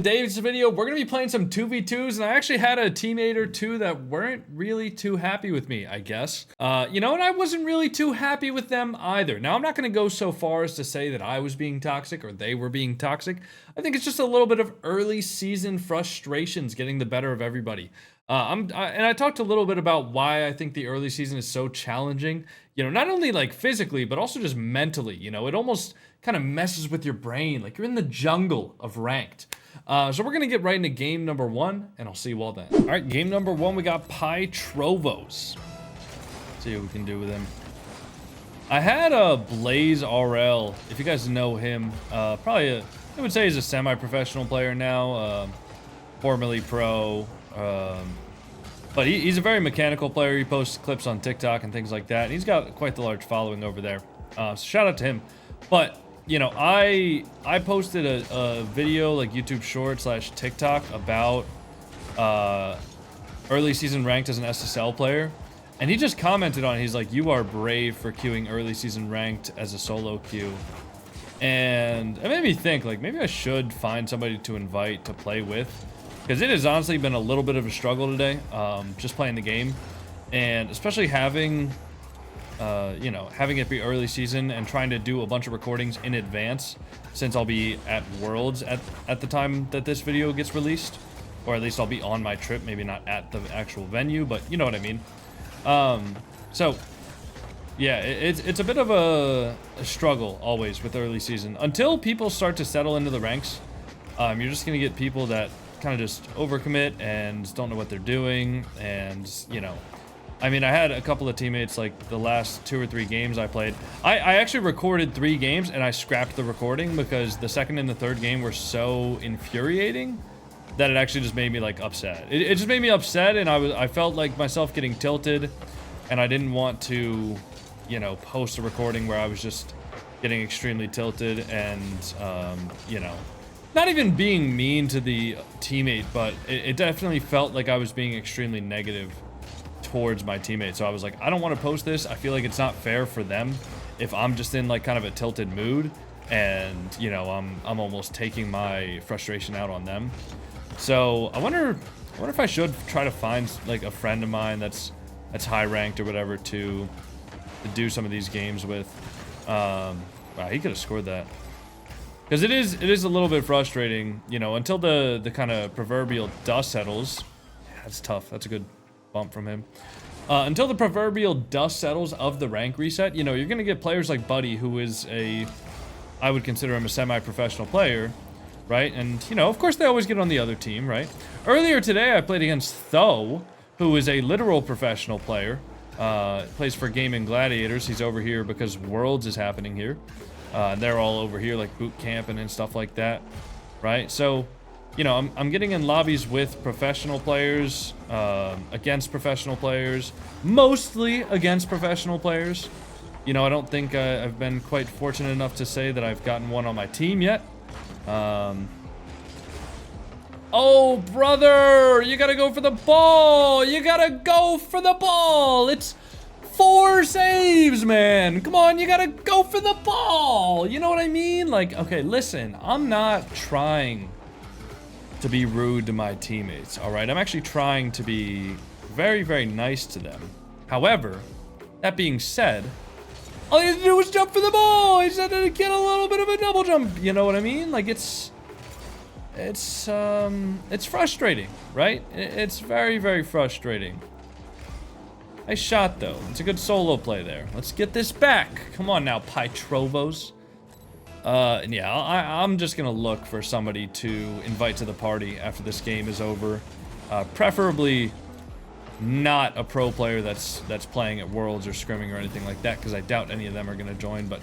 today's video, we're going to be playing some 2v2s, and I actually had a teammate or two that weren't really too happy with me, I guess. You know, and I wasn't really too happy with them either. Now, I'm not going to go so far as to say that I was being toxic or they were being toxic. I think it's just a little bit of early season frustrations getting the better of everybody. And I talked a little bit about why I think the early season is so challenging, you know, not only like physically, but also just mentally. You know, it almost kind of messes with your brain, like you're in the jungle of ranked. So we're gonna get right into game number one, and I'll see you all then. All right, game number one, we got Trovos. See what we can do with him. I had a Blaze RL, if you guys know him, probably I would say he's a semi-professional player now, formerly pro. But he's a very mechanical player. He posts clips on TikTok and things like that. And he's got quite the large following over there. So shout out to him. But, you know, I posted a video, like YouTube short / TikTok about early season ranked as an SSL player. And he just commented on it. He's like, you are brave for queuing early season ranked as a solo queue. And it made me think, like, maybe I should find somebody to invite to play with. Because it has honestly been a little bit of a struggle today, just playing the game. And especially having, you know, having it be early season and trying to do a bunch of recordings in advance, since I'll be at Worlds at the time that this video gets released. Or at least I'll be on my trip, maybe not at the actual venue, but you know what I mean. So, yeah, it's a bit of a struggle always with early season. Until people start to settle into the ranks, you're just going to get people that kind of just overcommit and don't know what they're doing. And, you know, I mean, I had a couple of teammates, like the last 2 or 3 games I played. I actually recorded 3 games and I scrapped the recording because the second and the third game were so infuriating that it actually just made me like upset. It just made me upset, and I felt like myself getting tilted, and I didn't want to, you know, post a recording where I was just getting extremely tilted and, you know, not even being mean to the teammate, but it definitely felt like I was being extremely negative towards my teammate. So I was like, I don't want to post this. I feel like it's not fair for them if I'm just in like kind of a tilted mood, and you know, I'm almost taking my frustration out on them. So I wonder if I should try to find like a friend of mine that's high ranked or whatever to do some of these games with. Wow, he could have scored that. Because it is a little bit frustrating, you know, until the kind of proverbial dust settles. Yeah, that's tough. That's a good bump from him. Until the proverbial dust settles of the rank reset, you know, you're going to get players like Buddy, who is I would consider him a semi-professional player, right? And, you know, of course they always get on the other team, right? Earlier today, I played against Tho, who is a literal professional player. Plays for Gaming Gladiators. He's over here because Worlds is happening here. They're all over here, like boot camping and stuff like that, right? So, you know, I'm getting in lobbies with professional players, against professional players, mostly against professional players. You know, I don't think I've been quite fortunate enough to say that I've gotten one on my team yet. Oh, brother, you gotta go for the ball. You gotta go for the ball. It's 4 saves, man. Come on, you gotta go for the ball. You know what I mean? Like, okay, listen, I'm not trying to be rude to my teammates, all right? I'm actually trying to be very, very nice to them. However, that being said, all he had to do was jump for the ball. He just had to get a little bit of a double jump. You know what I mean? Like, it's frustrating, right? It's very, very frustrating. Nice shot, though. It's a good solo play there. Let's get this back. Come on now, Trovos. And yeah, I'm just gonna look for somebody to invite to the party after this game is over. Preferably not a pro player that's playing at Worlds or scrimming or anything like that, because I doubt any of them are gonna join, but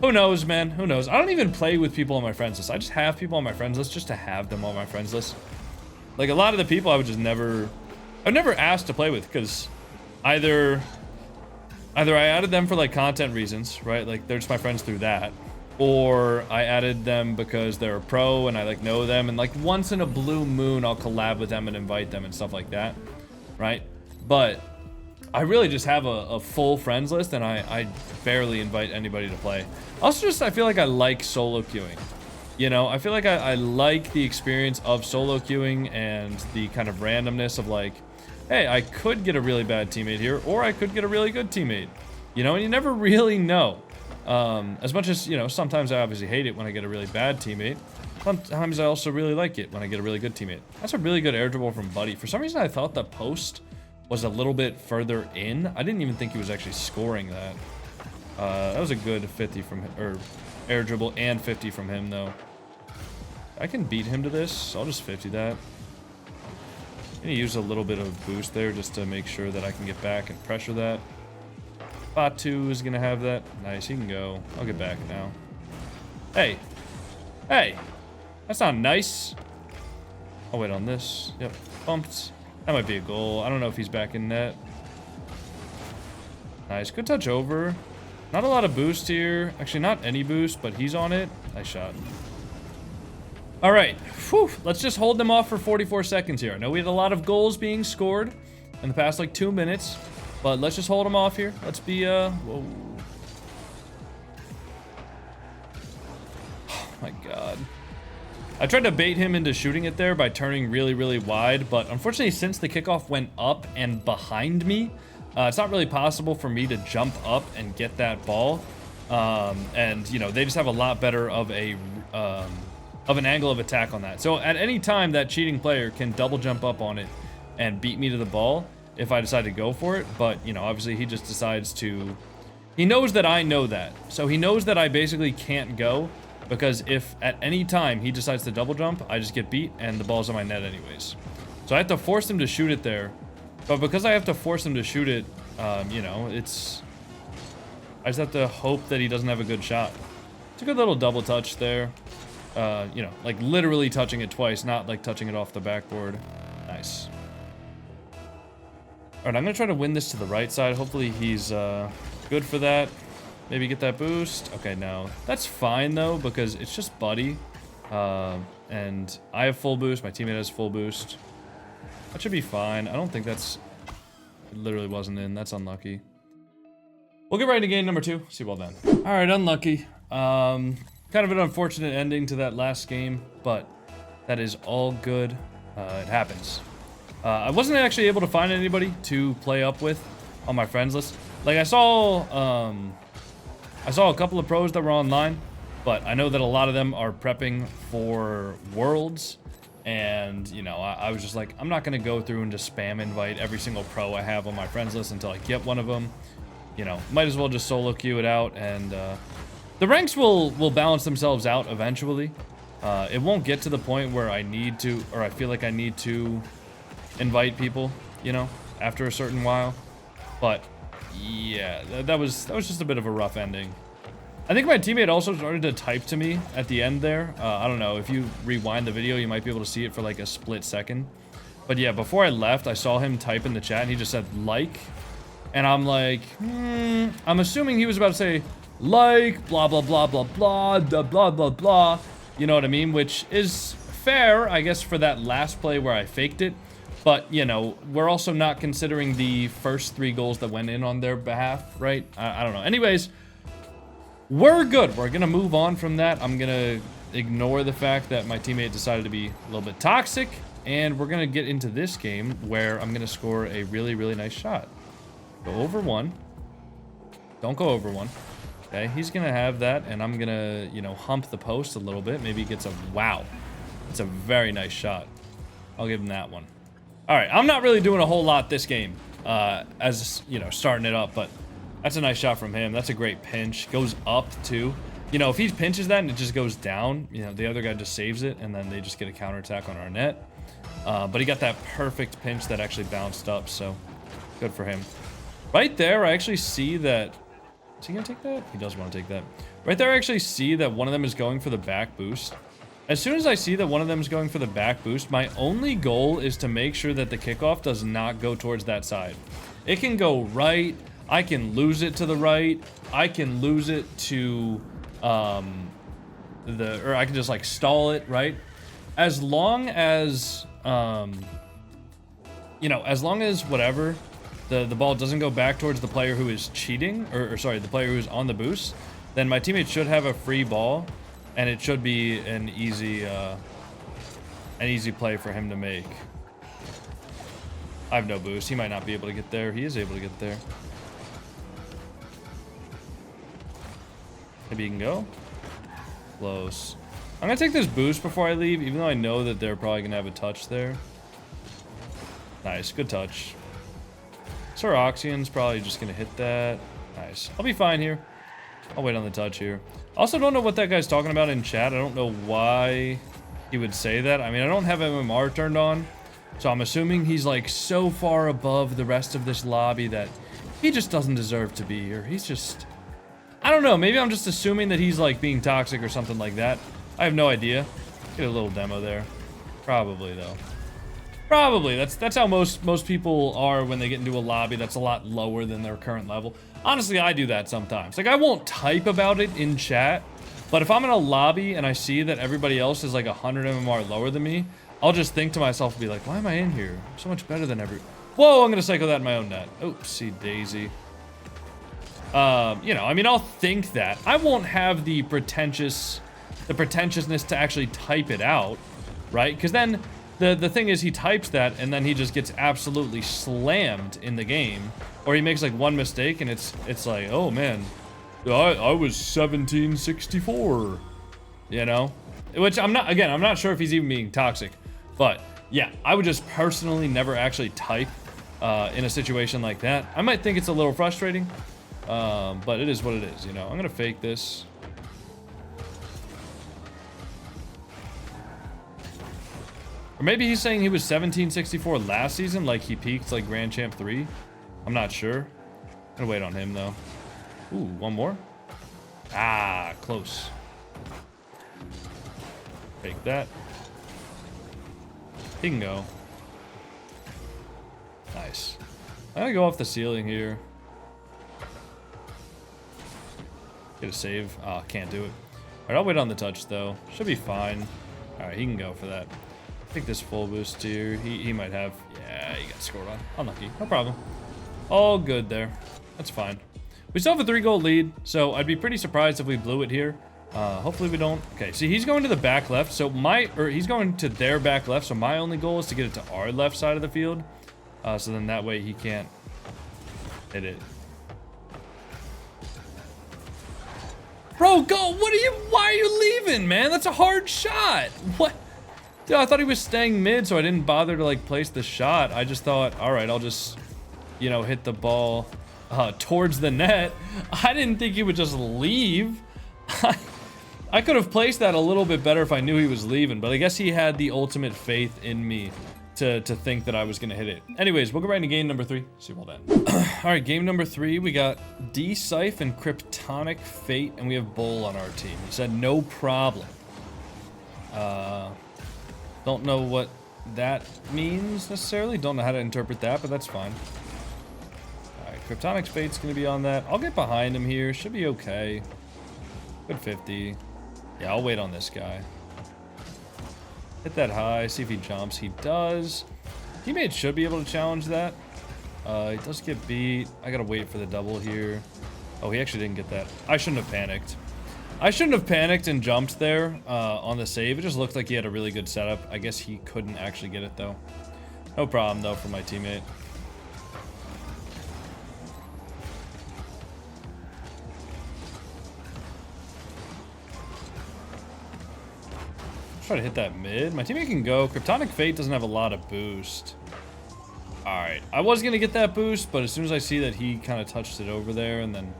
who knows, man? Who knows? I don't even play with people on my friends list. I just have people on my friends list just to have them on my friends list. Like, a lot of the people I would just never... I've never asked to play with, because either I added them for, like, content reasons, right? Like, they're just my friends through that. Or I added them because they're a pro and I, like, know them. And, like, once in a blue moon, I'll collab with them and invite them and stuff like that, right? But I really just have a full friends list, and I barely invite anybody to play. Also, just I feel like I like solo queuing. You know, I feel like I like the experience of solo queuing and the kind of randomness of like, hey, I could get a really bad teammate here, or I could get a really good teammate. You know, and you never really know. As much as, you know, sometimes I obviously hate it when I get a really bad teammate. Sometimes I also really like it when I get a really good teammate. That's a really good air dribble from Buddy. For some reason, I thought the post was a little bit further in. I didn't even think he was actually scoring that. That was a good 50 from him, or air dribble and 50 from him, though. I can beat him to this. I'll just 50 that. I'm gonna use a little bit of boost there just to make sure that I can get back and pressure that. Batu is gonna have that. Nice, he can go. I'll get back now. Hey. Hey. That's not nice. I'll wait on this. Yep. Bumped. That might be a goal. I don't know if he's back in net. Nice. Good touch over. Not a lot of boost here. Actually, not any boost, but he's on it. Nice shot. All right. Whew. Let's just hold them off for 44 seconds here. I know we had a lot of goals being scored in the past, like, 2 minutes. But let's just hold them off here. Let's be, whoa. Oh, my God. I tried to bait him into shooting it there by turning really, really wide. But unfortunately, since the kickoff went up and behind me, it's not really possible for me to jump up and get that ball. And, you know, they just have a lot better of an angle of attack on that. So at any time, that cheating player can double jump up on it and beat me to the ball if I decide to go for it. But, you know, obviously he just decides to... He knows that I know that. So he knows that I basically can't go, because if at any time he decides to double jump, I just get beat and the ball's on my net anyways. So I have to force him to shoot it there. But because I have to force him to shoot it, you know, it's... I just have to hope that he doesn't have a good shot. It's a good little double touch there. You know, like literally touching it twice, not like touching it off the backboard. Nice. All right, I'm gonna try to win this to the right side. Hopefully he's good for that. Maybe get that boost. Okay, no. That's fine though, because it's just Buddy. And I have full boost, my teammate has full boost. That should be fine. I don't think that's... It literally wasn't in. That's unlucky. We'll get right into game number 2. See you all then. All right, unlucky. Kind of an unfortunate ending to that last game, but that is all good. It happens. I wasn't actually able to find anybody to play up with on my friends list. Like I saw a couple of pros that were online, but I know that a lot of them are prepping for Worlds. And, you know, I was just like, I'm not going to go through and just spam invite every single pro I have on my friends list until I get one of them. You know, might as well just solo queue it out. And the ranks will balance themselves out eventually. It won't get to the point where I need to, or I feel like I need to invite people, you know, after a certain while. But, yeah, that was just a bit of a rough ending. I think my teammate also started to type to me at the end there. I don't know, if you rewind the video, you might be able to see it for like a split second. But yeah, before I left, I saw him type in the chat and he just said, like. And I'm like, I'm assuming he was about to say, like, blah, blah, blah, blah, blah, blah, blah, blah, blah. You know what I mean? Which is fair, I guess, for that last play where I faked it. But, you know, we're also not considering the first 3 goals that went in on their behalf, right? I don't know. Anyways... We're good. We're going to move on from that. I'm going to ignore the fact that my teammate decided to be a little bit toxic. And we're going to get into this game where I'm going to score a really, really nice shot. Go over 1. Don't go over 1. Okay, he's going to have that. And I'm going to, you know, hump the post a little bit. Maybe he gets a... Wow. It's a very nice shot. I'll give him that one. All right, I'm not really doing a whole lot this game as, you know, starting it up, but... That's a nice shot from him. That's a great pinch. Goes up, too. You know, if he pinches that and it just goes down, you know, the other guy just saves it, and then they just get a counterattack on our net. But he got that perfect pinch that actually bounced up, so good for him. Right there, I actually see that... Is he going to take that? He does want to take that. Right there, I actually see that one of them is going for the back boost. As soon as I see that one of them is going for the back boost, my only goal is to make sure that the kickoff does not go towards that side. It can go right... I can lose it to the right. I can lose it to or I can just like stall it, right? As long as you know, as long as whatever the ball doesn't go back towards the player who is cheating, or sorry, the player who's on the boost, then my teammate should have a free ball and it should be an easy play for him to make. I have no boost. He might not be able to get there. He is able to get there. Maybe he can go. Close. I'm gonna take this boost before I leave, even though I know that they're probably gonna have a touch there. Nice, good touch. Soroxian's probably just gonna hit that. Nice. I'll be fine here. I'll wait on the touch here. Also, don't know what that guy's talking about in chat. I don't know why he would say that. I mean, I don't have MMR turned on, so I'm assuming he's like so far above the rest of this lobby that he just doesn't deserve to be here. He's just, I don't know. Maybe I'm just assuming that he's like being toxic or something like that. I have no idea. Get a little demo there. Probably though. Probably. That's how most people are when they get into a lobby that's a lot lower than their current level. Honestly, I do that sometimes. Like, I won't type about it in chat, but if I'm in a lobby and I see that everybody else is like 100 MMR lower than me, I'll just think to myself and be like, why am I in here? I'm so much better than Whoa, I'm gonna cycle that in my own net. Oopsie daisy. You know, I mean, I'll think that. I won't have the pretentiousness to actually type it out, right? Because then the thing is, he types that and then he just gets absolutely slammed in the game, or he makes like one mistake and it's like, oh man, I was 1764, you know? Which I'm not sure if he's even being toxic, but yeah, I would just personally never actually type in a situation like that. I might think it's a little frustrating, but it is what it is, you know? I'm gonna fake this. Or maybe he's saying he was 1764 last season, like he peaked like Grand Champ 3. I'm not sure. I'm gonna wait on him though. Ooh, one more. Ah, close. Take that. He can go. Nice. I'm gonna go off the ceiling here. Get a save. Ah, can't do it. Alright, I'll wait on the touch though. Should be fine. Alright, he can go for that. Take this full boost here. He might have. Yeah, he got scored on. Unlucky. No problem. All good there. That's fine. We still have a 3-goal lead, so I'd be pretty surprised if we blew it here. Hopefully we don't. Okay, see, he's going to the back left, so he's going to their back left, so my only goal is to get it to our left side of the field. So then that way he can't hit it. Bro, go! Why are you leaving, man? That's a hard shot! What? Dude, I thought he was staying mid, so I didn't bother to like place the shot. I just thought, all right, I'll just, you know, hit the ball towards the net. I didn't think he would just leave. I could have placed that a little bit better if I knew he was leaving, but I guess he had the ultimate faith in me to think that I was gonna hit it. Anyways, we'll go right into game number 3. See you all then. All right, game number 3, we got D-Scythe and Kryptonic Fate, and we have Bull on our team. He said no problem. Don't know what that means necessarily. Don't know how to interpret that, but that's fine. Alright, Kryptonic Fate's gonna be on that. I'll get behind him here. Should be okay. Good 50. Yeah, I'll wait on this guy. Hit that high, see if he jumps. He does. Teammate should be able to challenge that. He does get beat. I gotta wait for the double here. Oh, he actually didn't get that. I shouldn't have panicked. I shouldn't have panicked and jumped there on the save. It just looked like he had a really good setup. I guess he couldn't actually get it though. No problem though for my teammate. Try to hit that mid. My teammate can go. Kryptonic Fate doesn't have a lot of boost. Alright. I was going to get that boost, but as soon as I see that he kind of touched it over there, and then...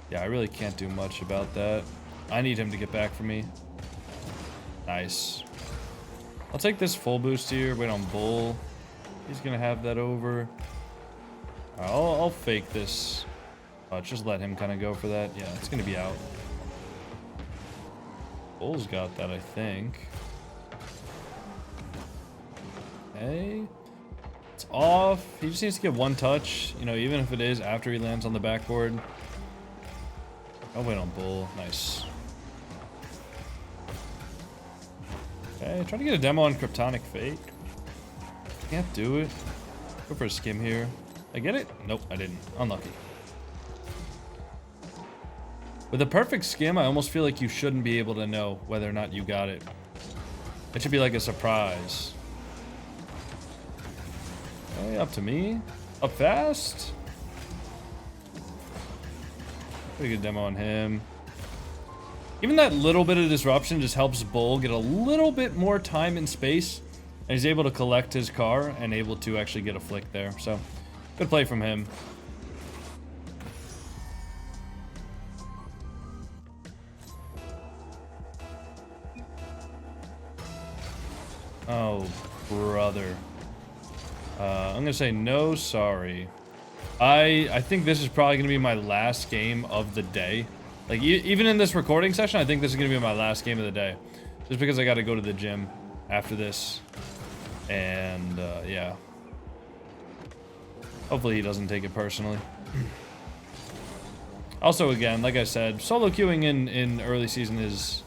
Yeah, I really can't do much about that. I need him to get back for me. Nice. I'll take this full boost here. Wait on Bull. He's going to have that over. Right, I'll fake this. Just let him kind of go for that. Yeah, it's going to be out. Bull's got that, I think. Okay. It's off. He just needs to get one touch. You know, even if it is after he lands on the backboard. I'll wait on Bull. Nice. Okay, try to get a demo on Kryptonic Fate. Can't do it. Go for a skim here. I get it? Nope, I didn't. Unlucky. With a perfect skim, I almost feel like you shouldn't be able to know whether or not you got it. It should be like a surprise. Okay, up to me. Up fast. Pretty good demo on him. Even that little bit of disruption just helps Bull get a little bit more time and space. And he's able to collect his car and able to actually get a flick there. So, good play from him. Oh, brother. I'm gonna say no, sorry. I think this is probably gonna be my last game of the day. Like, even in this recording session, I think this is gonna be my last game of the day. Just because I gotta go to the gym after this. And, yeah. Hopefully he doesn't take it personally. Also, again, like I said, solo queuing in early season is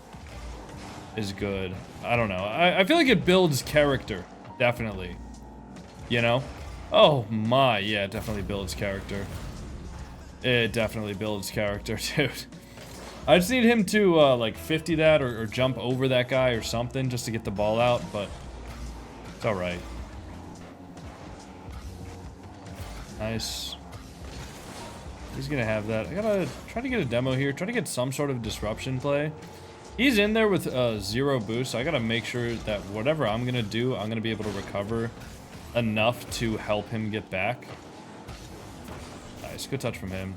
good. I don't know. I feel like it builds character, definitely. You know? Oh my, yeah, it definitely builds character. It definitely builds character, dude. I just need him to, like, 50 that or jump over that guy or something just to get the ball out, but it's alright. Nice. He's gonna have that. I gotta try to get a demo here, try to get some sort of disruption play. He's in there with 0 boost, so I gotta make sure that whatever I'm gonna do, I'm gonna be able to recover enough to help him get back. Nice, good touch from him.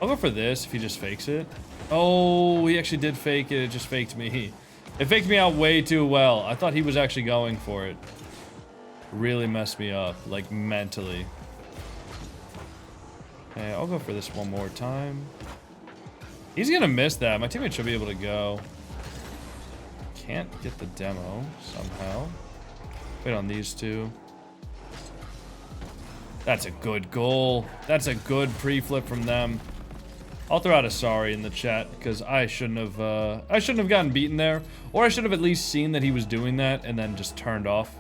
I'll go for this if he just fakes it. Oh, he actually did fake it. It just faked me. It faked me out way too well. I thought he was actually going for it. Really messed me up, like mentally. Okay, I'll go for this one more time. He's gonna miss that. My teammate should be able to go. Can't get the demo somehow. Wait on these two. That's a good goal. That's a good pre-flip from them. I'll throw out a sorry in the chat because I shouldn't have gotten beaten there, or I should have at least seen that he was doing that and then just turned off.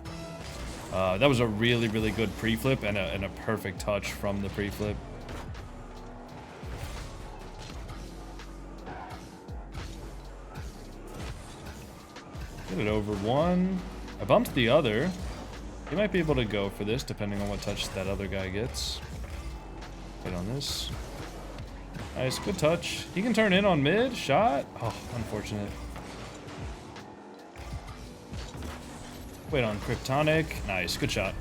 That was a really, really good pre-flip and a perfect touch from the pre-flip. Get it over one. I bumped the other. He might be able to go for this depending on what touch that other guy gets. Wait on this. Nice, good touch. He can turn in on mid. Shot. Oh, unfortunate. Wait on Kryptonic. Nice, good shot.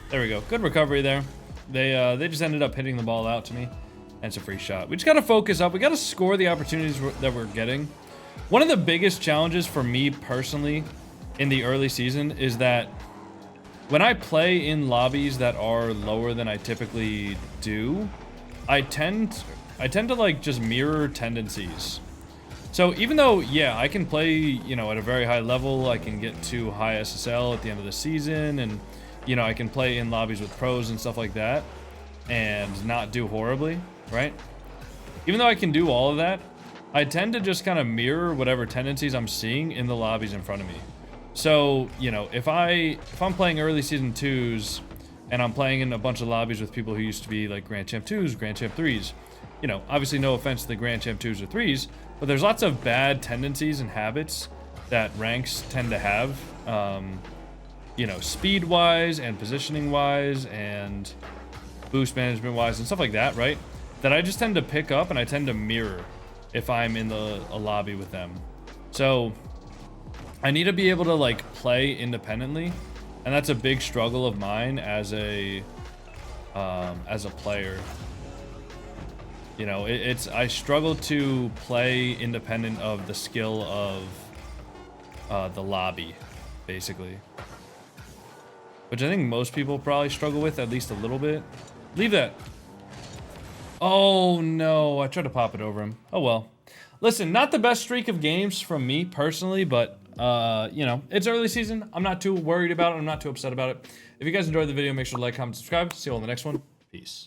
There we go. Good recovery there. They just ended up hitting the ball out to me. And it's a free shot. We just gotta focus up. We gotta score the opportunities that we're getting. One of the biggest challenges for me personally in the early season is that when I play in lobbies that are lower than I typically do, I tend to like just mirror tendencies. So even though, yeah, I can play, you know, at a very high level, I can get to high SSL at the end of the season, and, you know, I can play in lobbies with pros and stuff like that and not do horribly, right? Even though I can do all of that, I tend to just kind of mirror whatever tendencies I'm seeing in the lobbies in front of me. So, you know, if I'm playing early season 2s and I'm playing in a bunch of lobbies with people who used to be like Grand Champ 2s, Grand Champ 3s, you know, obviously no offense to the Grand Champ 2s or 3s, but there's lots of bad tendencies and habits that ranks tend to have, you know, speed-wise and positioning-wise and boost management-wise and stuff like that, right? That I just tend to pick up and I tend to mirror if I'm in a lobby with them. So I need to be able to like play independently, and that's a big struggle of mine as a player. You know, I struggle to play independent of the skill of the lobby, basically. Which I think most people probably struggle with at least a little bit. Leave that. Oh no, I tried to pop it over him. Oh well. Listen, not the best streak of games from me personally, but you know, it's early season. I'm not too worried about it. I'm not too upset about it. If you guys enjoyed the video, make sure to like, comment, subscribe. See you all in the next one. Peace.